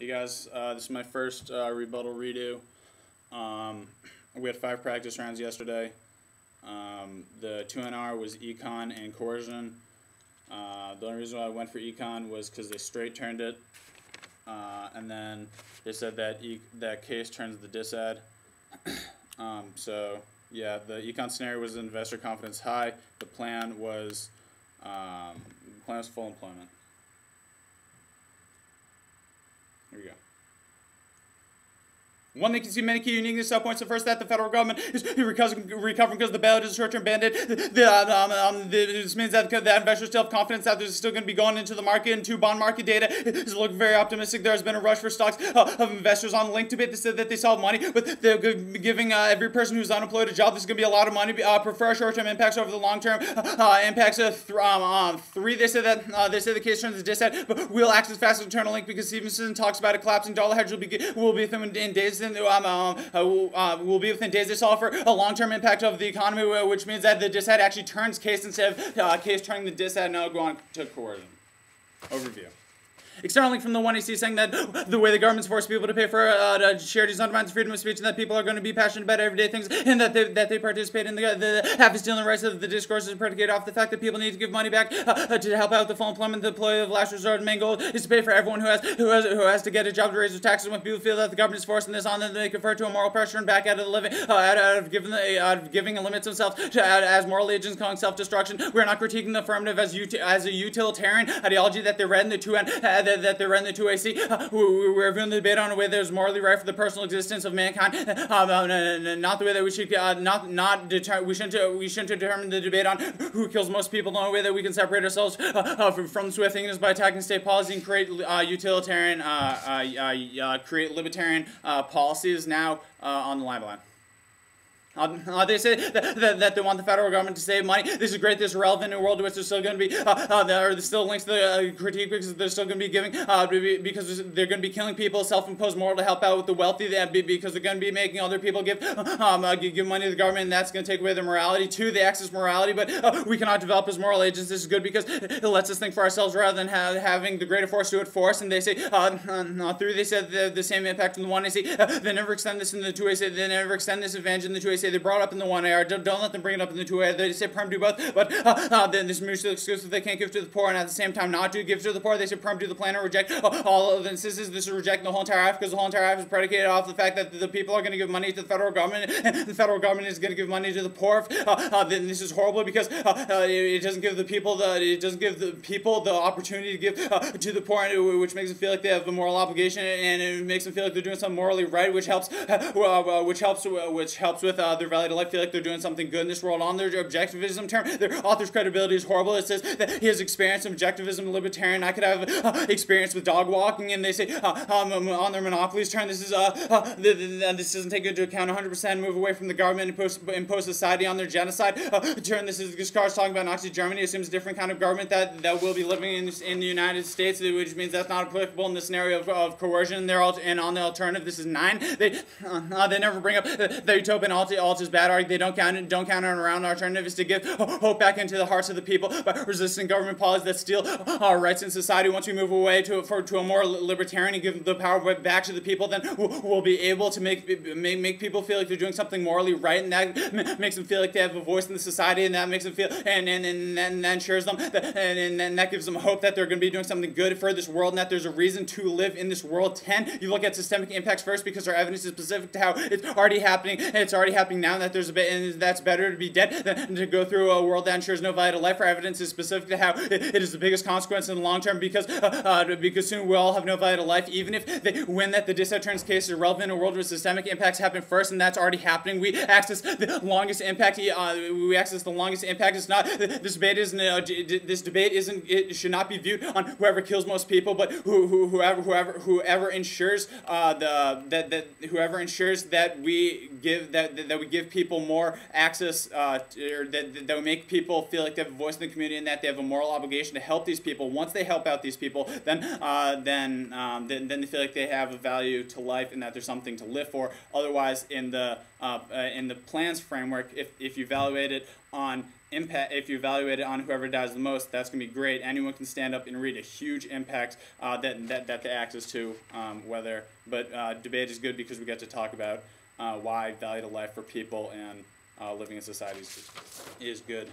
Hey guys, this is my first rebuttal redo. We had 5 practice rounds yesterday. The 2NR was econ and coercion. The only reason why I went for econ was because they straight turned it. And then they said that that case turns the disad. So yeah, the econ scenario was investor confidence high. The plan was full employment. Here we go. One, they can see many key uniqueness points. The first, that the federal government is recovering because the bailout is a short-term band-aid. This means that the investors still have confidence that they're still going to be going into the market, into bond market data is looking very optimistic. There has been a rush for stocks of investors on LinkedIn. They said that they saw money, but they're giving every person who's unemployed a job. This is going to be a lot of money. Prefer short-term impacts over the long-term impacts. 3, they said that the case turns the disad, but we'll act as fast as internal link because Stevenson talks about a collapsing dollar hedge will be within days. Will be within days. They saw for a long-term impact of the economy, which means that the disad actually turns case instead of case turning the disad. Now go on to coercion. Overview. External link from the 1AC saying that the way the government's forced people to pay for charities undermines freedom of speech, and that people are going to be passionate about everyday things, and that they participate in the half is stealing the rights of the discourse is predicated off the fact that people need to give money back to help out the full employment. The employee of last resort. The main goal is to pay for everyone who has to get a job to raise their taxes. When people feel that the government is forcing this on them, they convert to a moral pressure and back out of the living, out of giving and limits themselves as moral agents, calling self-destruction. We're not critiquing the affirmative as a utilitarian ideology that they read in the 2N. That they run the 2AC. We're reviewing the debate on a way that is morally right for the personal existence of mankind, not the way that we should we shouldn't determine the debate on who kills most people. The only way that we can separate ourselves from this way of thinking is by attacking state policy and create utilitarian, create libertarian policies now on the line. They say that they want the federal government to save money. This is great. This is relevant in a world in which there's still going to be there's still links to the critique because they're still going to be giving because they're going to be killing people, self-imposed moral to help out with the wealthy because they're going to be making other people give money to the government, and that's going to take away their morality. 2, they access morality, but we cannot develop as moral agents. This is good because it lets us think for ourselves rather than having the greater force do it for us. And they say 3, they said the same impact in the 1 AC. They never extend this in the 2 AC. They never extend this advantage in the 2 AC. They brought up in the 1AR. Don't let them bring it up in the 2A. They say perm do both, but then this mutually exclusive. They can't give to the poor and at the same time not to give to the poor. They say perm do the plan or reject all of the instances. This is rejecting the whole entire act because the whole entire act is predicated off the fact that the people are going to give money to the federal government and the federal government is going to give money to the poor. Then this is horrible because it doesn't give the people the opportunity to give to the poor, which makes them feel like they have the moral obligation, and it makes them feel like they're doing something morally right, which helps with their value to life. Feel like they're doing something good in this world. On their objectivism term, their author's credibility is horrible. It says that he has experience in objectivism, libertarian. I could have experience with dog walking, and they say on their monopolies term, this doesn't take into account 100% move away from the government and impose society on their genocide. Turn this card's talking about Nazi Germany assumes a different kind of government that will be living in the United States, which means that's not applicable in the scenario of coercion. And on the alternative, this is 9. They never bring up the utopian alt is bad arc. They don't count on around. Alternative is to give hope back into the hearts of the people by resisting government policies that steal our rights in society. Once we move away to a more libertarian and give the power back to the people, then we'll be able to make people feel like they're doing something morally right, and that makes them feel like they have a voice in the society, and that makes them feel and that ensures them and that gives them hope that they're going to be doing something good for this world and that there's a reason to live in this world. 10, you look at systemic impacts first because our evidence is specific to how it's already happening, and it's already happening now, and that there's a bit, and that's better to be dead than to go through a world that ensures no value to life. Our evidence is specific to how it is the biggest consequence in the long term because soon we'll all have no value to life, even if the disad turns case is irrelevant in a world where systemic impacts happen first, and that's already happening. We access the longest impact. It's not this debate isn't. It should not be viewed on whoever kills most people, but whoever ensures that we we give people more access, or that we make people feel like they have a voice in the community and that they have a moral obligation to help these people. Once they help out these people, then they feel like they have a value to life and that there's something to live for. Otherwise, in the plans framework, if you evaluate it on impact, if you evaluate it on whoever dies the most, that's going to be great. Anyone can stand up and read a huge impact that they access to. But debate is good because we get to talk about why value to life for people and living in societies is good.